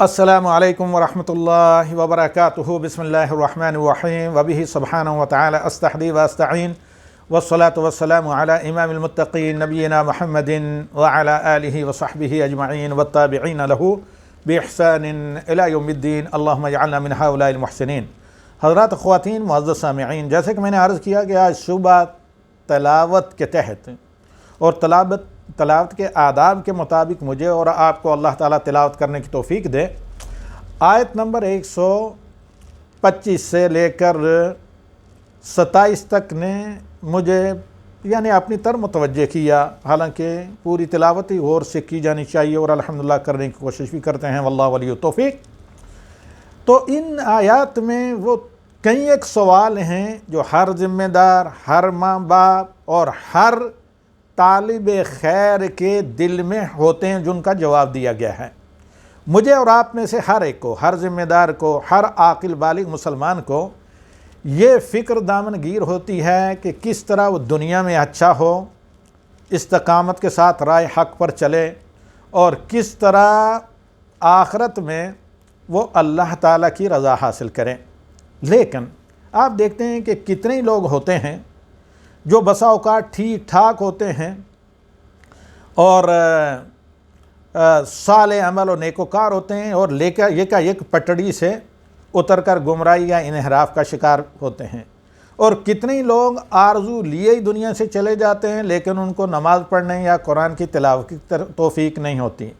السلام علیکم ورحمۃ اللہ وبرکاتہ بسم اللہ الرحمن الرحیم وبہ سبحانہ وتعالی استحدی واستعین والصلاة والسلام علی امام المتقین نبینا محمد وعلی آلہ وصحبہ اجمعین والتابعین لہ باحسان الی یوم الدین اللہم اجعلنا من ہؤلاء المحسنین۔ حضرات خواتین معزز سامعین، جیسے کہ میں نے عرض کیا کہ آج صبح تلاوت کے تحت اور تلاوت کے آداب کے مطابق مجھے اور آپ کو اللہ تعالیٰ تلاوت کرنے کی توفیق دے، آیت نمبر 125 سے لے کر 27 تک نے مجھے اپنی طرف متوجہ کیا، حالانکہ پوری تلاوت ہی غور سے کی جانی چاہیے اور الحمدللہ کرنے کی کوشش بھی کرتے ہیں، واللہ ولی التوفیق۔ تو ان آیات میں وہ کئی ایک سوال ہیں جو ہر ذمہ دار، ہر ماں باپ اور ہر طالب خیر کے دل میں ہوتے ہیں، جن کا جواب دیا گیا ہے۔ مجھے اور آپ میں سے ہر ایک کو، ہر ذمہ دار کو، ہر عاقل بالغ مسلمان کو یہ فکر دامن گیر ہوتی ہے کہ کس طرح وہ دنیا میں اچھا ہو، استقامت کے ساتھ راہ حق پر چلے، اور کس طرح آخرت میں وہ اللہ تعالیٰ کی رضا حاصل کریں۔ لیکن آپ دیکھتے ہیں کہ کتنے لوگ ہوتے ہیں جو بسا اوقات ٹھیک ٹھاک ہوتے ہیں اور صالح عمل و نیکوکار ہوتے ہیں، اور یک پٹڑی سے اتر کر گمراہی یا انحراف کا شکار ہوتے ہیں، اور کتنے لوگ آرزو لیے ہی دنیا سے چلے جاتے ہیں لیکن ان کو نماز پڑھنے یا قرآن کی تلاوت کی توفیق نہیں ہوتی،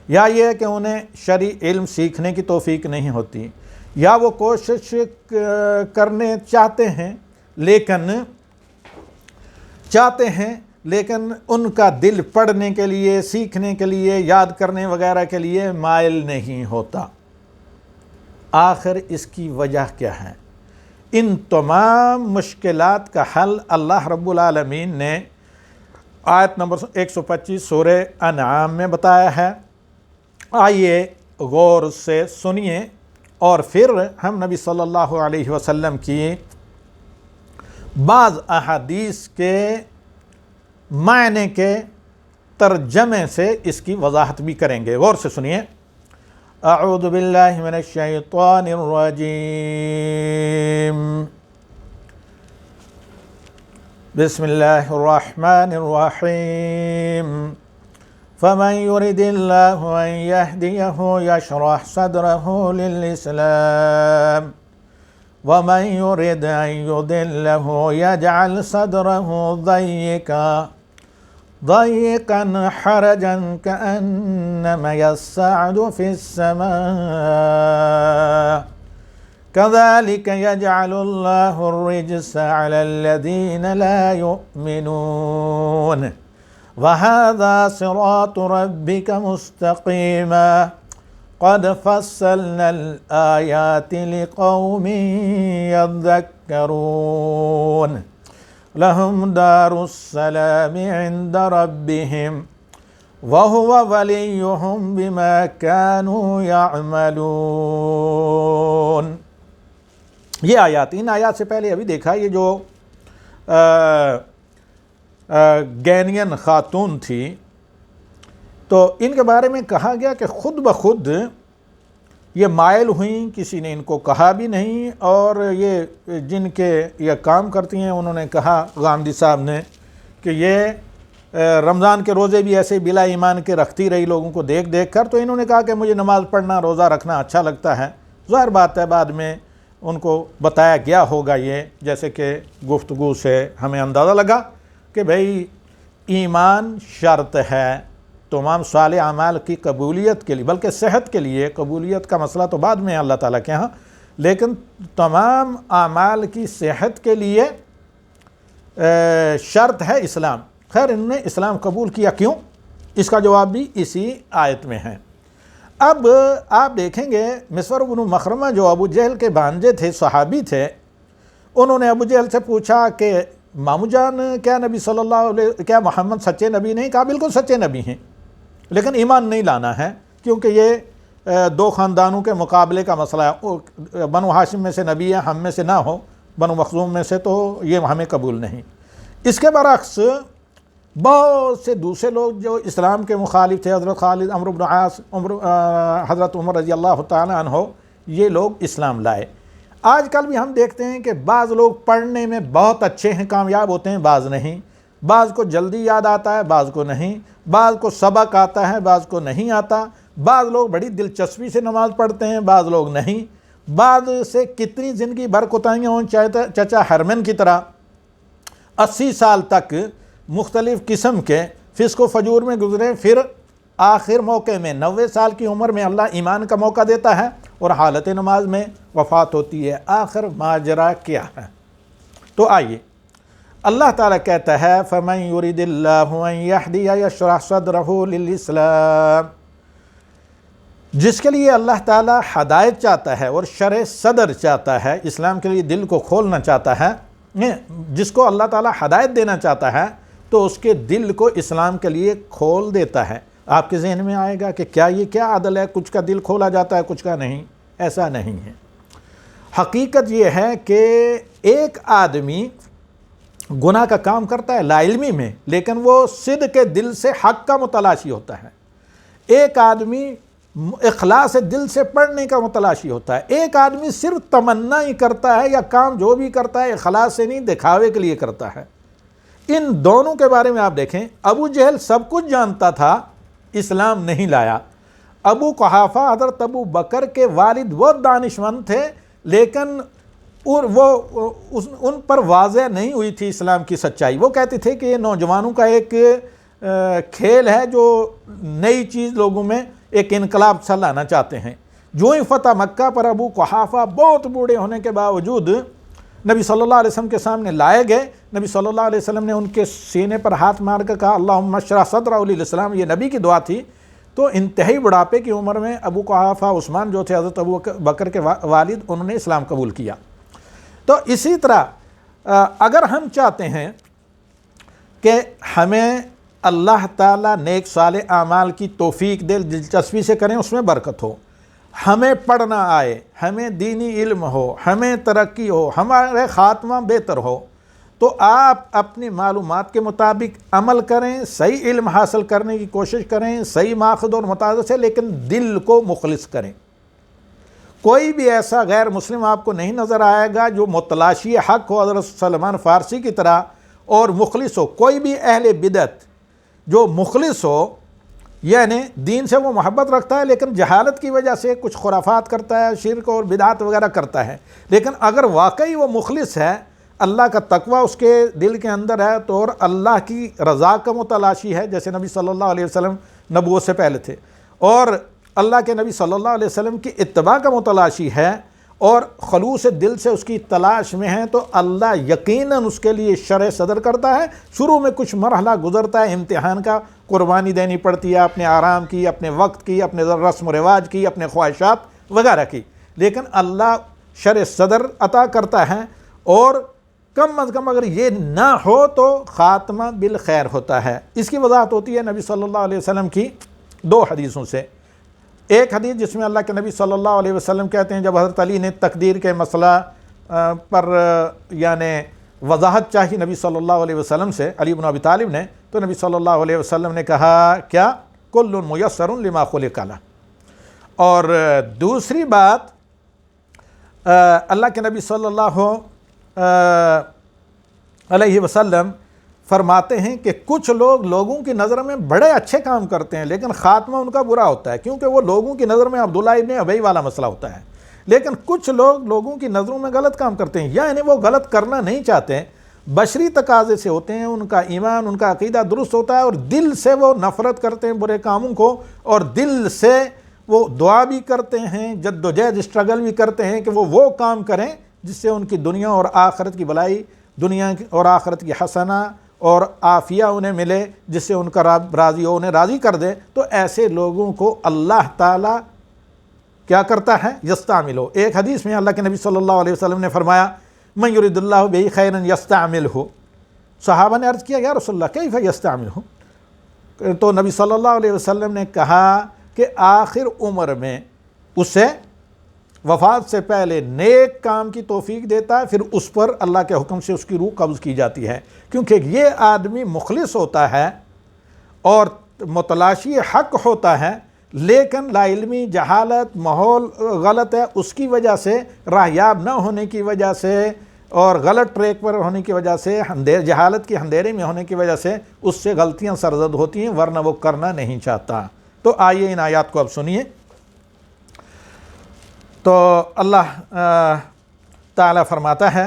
یا یہ ہے کہ انہیں شرعی علم سیکھنے کی توفیق نہیں ہوتی، یا وہ کوشش کرنے چاہتے ہیں لیکن ان کا دل پڑھنے کے لیے، سیکھنے کے لیے، یاد کرنے وغیرہ کے لیے مائل نہیں ہوتا۔ آخر اس کی وجہ کیا ہے؟ ان تمام مشکلات کا حل اللہ رب العالمین نے آیت نمبر 125 سورہ انعام میں بتایا ہے۔ آئیے غور سے سنیے اور پھر ہم نبی صلی اللہ علیہ وسلم کی بعض احادیث کے معنی کے ترجمے سے اس کی وضاحت بھی کریں گے۔ غور سے سنیے۔ اعوذ باللہ من الشیطان الرجیم، بسم اللہ الرحمن الرحیم، فمن يرد الله أن يهديه يشرح صدره للإسلام ومن يرد أن يضله يجعل صدره ضيقا حرجا كأنما يصعد في السماء كذلك يجعل الله الرجس على الذين لا يؤمنون وَهَذَا صِرَاطُ رَبِّكَ مُسْتَقِيمًا قَدْ فَصَّلْنَا الْآيَاتِ لِقَوْمٍ يَذَّكَّرُونَ لَهُمْ دَارُ السَّلَامِ عِنْدَ رَبِّهِمْ وَهُوَ وَلِيُّهُمْ بِمَا كَانُوا يَعْمَلُونَ۔ یہ آیات، ان آیات سے پہلے ابھی دیکھا، یہ جو گینین خاتون تھی، تو ان کے بارے میں کہا گیا کہ خود بخود یہ مائل ہوئیں، کسی نے ان کو کہا بھی نہیں، اور یہ جن کے یہ کام کرتی ہیں انہوں نے کہا، گاندھی صاحب نے، کہ یہ رمضان کے روزے بھی ایسے بلا ایمان کے رکھتی رہی لوگوں کو دیکھ دیکھ کر، تو انہوں نے کہا کہ مجھے نماز پڑھنا، روزہ رکھنا اچھا لگتا ہے۔ ظاہر بات ہے بعد میں ان کو بتایا گیا ہوگا یہ، جیسے کہ گفتگو سے ہمیں اندازہ لگا کہ بھئی ایمان شرط ہے تمام صالح اعمال کی قبولیت کے لیے، بلکہ صحت کے لیے، قبولیت کا مسئلہ تو بعد میں ہے اللہ تعالیٰ کے ہاں، لیکن تمام اعمال کی صحت کے لیے شرط ہے اسلام۔ خیر انہوں نے اسلام قبول کیا، کیوں؟ اس کا جواب بھی اسی آیت میں ہے۔ اب آپ دیکھیں گے مسور بن مخرمہ جو ابو جہل کے بھانجے تھے، صحابی تھے، انہوں نے ابو جہل سے پوچھا کہ مامو جان، کیا محمد سچے نبی نہیں؟ کہا بالکل سچے نبی ہیں، لیکن ایمان نہیں لانا ہے، کیونکہ یہ دو خاندانوں کے مقابلے کا مسئلہ ہے، بنو ہاشم میں سے نبی ہے، ہم میں سے نہ ہو، بنو مخزوم میں سے، تو یہ ہمیں قبول نہیں۔ اس کے برعکس بہت سے دوسرے لوگ جو اسلام کے مخالف تھے، حضرت خالد، عمرو بن عاص، حضرت عمر رضی اللہ تعالیٰ عنہ، یہ لوگ اسلام لائے۔ آج کل بھی ہم دیکھتے ہیں کہ بعض لوگ پڑھنے میں بہت اچھے ہیں، کامیاب ہوتے ہیں، بعض نہیں، بعض کو جلدی یاد آتا ہے، بعض کو نہیں، بعض کو سبق آتا ہے، بعض کو نہیں آتا، بعض لوگ بڑی دلچسپی سے نماز پڑھتے ہیں، بعض لوگ نہیں، بعض سے کتنی زندگی بھر کوتاہیاں ہوں، چچا ہرمن کی طرح 80 سال تک مختلف قسم کے فسق و فجور میں گزرے، پھر آخر موقع میں 90 سال کی عمر میں اللہ ایمان کا موقع دیتا ہے اور حالت نماز میں وفات ہوتی ہے۔ آخر ماجرا کیا ہے؟ تو آئیے، اللہ تعالیٰ کہتا ہے فَمَن يُرِدِ اللَّهُ أَن يَهْدِيَ يَشْرَحْ صَدْرَهُ لِلْإِسْلَامِ، جس کے لیے اللہ تعالیٰ ہدایت چاہتا ہے اور شرح صدر چاہتا ہے، اسلام کے لیے دل کو کھولنا چاہتا ہے، جس کو اللہ تعالیٰ ہدایت دینا چاہتا ہے تو اس کے دل کو اسلام کے لیے کھول دیتا ہے۔ آپ کے ذہن میں آئے گا کہ کیا یہ کیا عدل ہے، کچھ کا دل کھولا جاتا ہے کچھ کا نہیں؟ ایسا نہیں ہے۔ حقیقت یہ ہے کہ ایک آدمی گناہ کا کام کرتا ہے لا علمی میں، لیکن وہ صدق کے دل سے حق کا متلاشی ہوتا ہے۔ ایک آدمی اخلاص دل سے پڑھنے کا متلاشی ہوتا ہے۔ ایک آدمی صرف تمنا ہی کرتا ہے یا کام جو بھی کرتا ہے اخلاص سے نہیں، دکھاوے کے لیے کرتا ہے۔ ان دونوں کے بارے میں آپ دیکھیں، ابو جہل سب کچھ جانتا تھا، اسلام نہیں لایا۔ ابو قحافہ حضرت ابو بکر کے والد وہ دانشمند تھے، لیکن ان پر واضح نہیں ہوئی تھی اسلام کی سچائی۔ وہ کہتے تھے کہ یہ نوجوانوں کا ایک کھیل ہے جو نئی چیز لوگوں میں ایک انقلاب سا لانا چاہتے ہیں۔ جو ہی فتح مکہ پر ابو قحافہ بہت بوڑھے ہونے کے باوجود نبی صلی اللہ علیہ وسلم کے سامنے لائے گئے، نبی صلی اللہ علیہ وسلم نے ان کے سینے پر ہاتھ مار کر کہا اللہم اشرح صدرہ للاسلام، یہ نبی کی دعا تھی۔ تو انتہائی بڑھاپے کی عمر میں ابو قحافہ عثمان جو تھے حضرت ابو بکر کے والد، انہوں نے اسلام قبول کیا۔ تو اسی طرح اگر ہم چاہتے ہیں کہ ہمیں اللہ تعالیٰ نیک صالح اعمال کی توفیق دے، دلچسپی سے کریں، اس میں برکت ہو، ہمیں پڑھنا آئے، ہمیں دینی علم ہو، ہمیں ترقی ہو، ہمارے خاتمہ بہتر ہو، تو آپ اپنی معلومات کے مطابق عمل کریں، صحیح علم حاصل کرنے کی کوشش کریں، صحیح ماخذ اور متعارف سے، لیکن دل کو مخلص کریں۔ کوئی بھی ایسا غیر مسلم آپ کو نہیں نظر آئے گا جو متلاشی حق ہو حضرت سلمان فارسی کی طرح اور مخلص ہو۔ کوئی بھی اہل بدعت جو مخلص ہو، یعنی دین سے وہ محبت رکھتا ہے لیکن جہالت کی وجہ سے کچھ خرافات کرتا ہے، شرک اور بدعات وغیرہ کرتا ہے، لیکن اگر واقعی وہ مخلص ہے، اللہ کا تقوی اس کے دل کے اندر ہے، تو اور اللہ کی رضا کا متلاشی ہے، جیسے نبی صلی اللہ علیہ وسلم نبوت سے پہلے تھے، اور اللہ کے نبی صلی اللہ علیہ وسلم کی اتباع کا متلاشی ہے اور خلوص دل سے اس کی تلاش میں ہے، تو اللہ یقیناً اس کے لیے شرح صدر کرتا ہے۔ شروع میں کچھ مرحلہ گزرتا ہے امتحان کا، قربانی دینی پڑتی ہے اپنے آرام کی، اپنے وقت کی، اپنے رسم و رواج کی، اپنے خواہشات وغیرہ کی، لیکن اللہ شرح صدر عطا کرتا ہے، اور کم از کم اگر یہ نہ ہو تو خاتمہ بالخیر ہوتا ہے۔ اس کی وضاحت ہوتی ہے نبی صلی اللہ علیہ وسلم کی دو حدیثوں سے۔ ایک حدیث جس میں اللہ کے نبی صلی اللہ علیہ وسلم کہتے ہیں، جب حضرت علی نے تقدیر کے مسئلہ پر یعنی وضاحت چاہی نبی صلی اللہ علیہ وسلم سے، علی بن ابی طالب نے، تو نبی صلی اللہ علیہ وسلم نے کہا کیا؟ کل میسر لما خلق لہ۔ اور دوسری بات، اللہ کے نبی صلی اللہ علیہ وسلم فرماتے ہیں کہ کچھ لوگ لوگوں کی نظر میں بڑے اچھے کام کرتے ہیں لیکن خاتمہ ان کا برا ہوتا ہے، کیونکہ وہ لوگوں کی نظر میں عبداللہ ابن ابی والا مسئلہ ہوتا ہے، لیکن کچھ لوگ لوگوں کی نظروں میں غلط کام کرتے ہیں، یعنی وہ غلط کرنا نہیں چاہتے، بشری تقاضے سے ہوتے ہیں، ان کا ایمان، ان کا عقیدہ درست ہوتا ہے، اور دل سے وہ نفرت کرتے ہیں برے کاموں کو، اور دل سے وہ دعا بھی کرتے ہیں، جد و جہد اسٹرگل بھی کرتے ہیں کہ وہ کام کریں جس سے ان کی دنیا اور آخرت کی بھلائی، دنیا اور آخرت کی حسنہ اور عافیہ انہیں ملے، جس سے ان کا رب راضی ہو، انہیں راضی کر دے۔ تو ایسے لوگوں کو اللہ تعالیٰ کیا کرتا ہے؟ یستعملہ۔ ایک حدیث میں اللہ کے نبی صلی اللہ علیہ وسلم نے فرمایا من یرید اللہ بہ خیرا یستعملہ۔ صحابہ نے عرض کیا یا رسول اللہ کیف یستعملہ؟ تو نبی صلی اللہ علیہ وسلم نے کہا کہ آخر عمر میں اسے وفات سے پہلے نیک کام کی توفیق دیتا ہے، پھر اس پر اللہ کے حکم سے اس کی روح قبض کی جاتی ہے، کیونکہ یہ آدمی مخلص ہوتا ہے اور متلاشی حق ہوتا ہے، لیکن لا علمی، جہالت، ماحول غلط ہے، اس کی وجہ سے، راہیاب نہ ہونے کی وجہ سے اور غلط ٹریک پر ہونے کی وجہ سے، جہالت کی اندھیرے میں ہونے کی وجہ سے اس سے غلطیاں سرزد ہوتی ہیں، ورنہ وہ کرنا نہیں چاہتا۔ تو آئیے ان آیات کو اب سنیے۔ تو اللہ تعالیٰ فرماتا ہے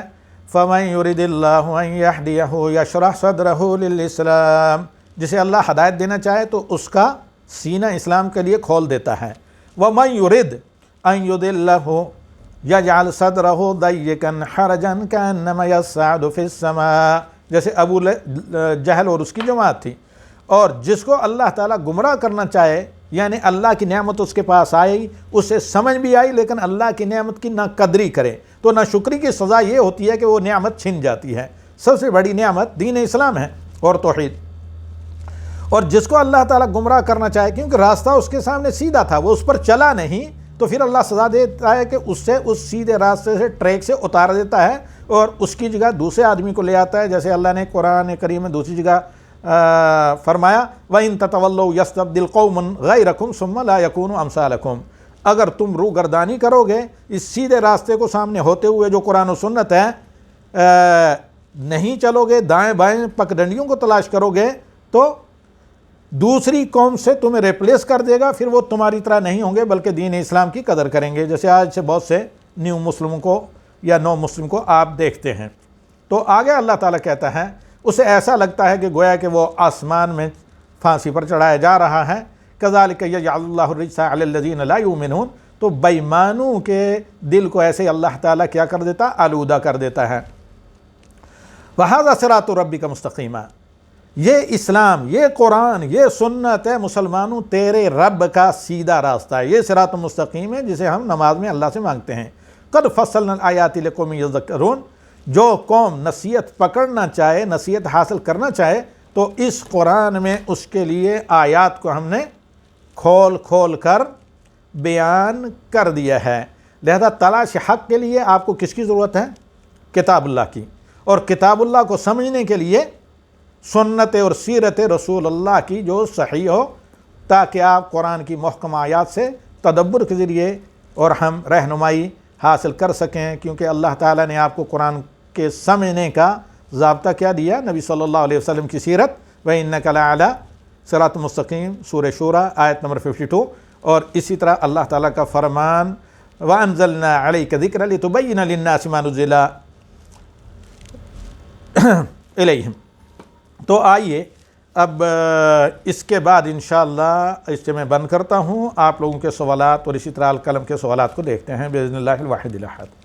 فَمَن يُرِدِ اللَّهُ أَن يَهْدِيَهُ يَشْرَحْ صَدْرَهُ لِلْإِسْلَامِ، جسے اللہ ہدایت دینا چاہے تو اس کا سینہ اسلام کے لیے کھول دیتا ہے۔ وَمَن يُرِدْ أَن يُضِلَّهُ يَجْعَلْ صَدْرَهُ ضَيِّقًا حَرَجًا كَأَنَّمَا يَصْعَدُ فِي السَّمَاءِ، جیسے ابو جہل اور اس کی جماعت تھی۔ اور جس کو اللہ تعالیٰ گمراہ کرنا چاہے، یعنی اللہ کی نعمت اس کے پاس آئی، اسے سمجھ بھی آئی، لیکن اللہ کی نعمت کی ناقدری کرے تو ناشکری کی سزا یہ ہوتی ہے کہ وہ نعمت چھن جاتی ہے۔ سب سے بڑی نعمت دین اسلام ہے اور توحید۔ اور جس کو اللہ تعالیٰ گمراہ کرنا چاہے، کیونکہ راستہ اس کے سامنے سیدھا تھا، وہ اس پر چلا نہیں، تو پھر اللہ سزا دیتا ہے کہ اس سے اس سیدھے راستے سے، ٹریک سے اتار دیتا ہے اور اس کی جگہ دوسرے آدمی کو لے آتا ہے، جیسے اللہ نے قرآن کریم میں دوسری جگہ فرمایا وَإِن تَتَوَلَّوْا يَسْتَبْدِلْ قَوْمًا غَيْرَكُمْ ثُمَّ لَا يَكُونُوا أَمْثَالَكُمْ، اگر تم روگردانی کرو گے اس سیدھے راستے کو سامنے ہوتے ہوئے جو قرآن و سنت ہے، نہیں چلو گے، دائیں بائیں پگڈنڈیوں کو تلاش کرو گے، تو دوسری قوم سے تمہیں ریپلیس کر دے گا، پھر وہ تمہاری طرح نہیں ہوں گے بلکہ دین اسلام کی قدر کریں گے، جیسے آج سے بہت سے نیو مسلموں کو یا نو مسلم کو آپ دیکھتے ہیں۔ تو آگے اللہ تعالیٰ کہتا ہے اسے ایسا لگتا ہے کہ گویا کہ وہ آسمان میں پھانسی پر چڑھایا جا رہا ہے۔ كَذَلِكَ يَجْعَلُ اللَّهُ الرِّجْسَ عَلَى الَّذِينَ لَا يُؤْمِنُونَ، تو بے ایمانوں کے دل کو ایسے اللہ تعالیٰ کیا کر دیتا؟ آلودہ کر دیتا ہے۔ وَهَذَا صِرَاطُ رَبِّكَ مُسْتَقِيمًا، یہ اسلام، یہ قرآن، یہ سنت ہے مسلمانوں تیرے رب کا سیدھا راستہ ہے، یہ صراط مستقیم ہے جسے ہم نماز میں اللہ سے مانگتے ہیں۔ قَدْ فَصَّلْنَا الْآيَاتِ لِقَوْمٍ يَذَّكَّرُونَ، جو قوم نصیحت پکڑنا چاہے، نصیحت حاصل کرنا چاہے، تو اس قرآن میں اس کے لیے آیات کو ہم نے کھول کھول کر بیان کر دیا ہے۔ لہذا تلاش حق کے لیے آپ کو کس کی ضرورت ہے؟ کتاب اللہ کی، اور کتاب اللہ کو سمجھنے کے لیے سنت اور سیرت رسول اللہ کی جو صحیح ہو، تاکہ آپ قرآن کی محکم آیات سے تدبر کے ذریعے اور ہم رہنمائی حاصل کر سکیں، کیونکہ اللہ تعالیٰ نے آپ کو قرآن کے سمجھنے کا ضابطہ کیا دیا؟ نبی صلی اللہ علیہ وسلم کی سیرت، وَإِنَّكَ لَعَلَىٰ صِرَاطٍ مُسْتَقِيمٍ، سورہ شورى آیت نمبر 52، اور اسی طرح اللہ تعالیٰ کا فرمان وَأَنزَلْنَا عَلَيْكَ ذِكْرًا لِتُبَيِّنَ لِلنَّاسِ مَا نُزِّلَ إِلَيْهِمْ۔ تو آئیے اب اس کے بعد انشاءاللہ اس سے میں بند کرتا ہوں، آپ لوگوں کے سوالات اور اسی طرح القلم کے سوالات کو دیکھتے ہیں بإذن اللہ الواحد الأحد۔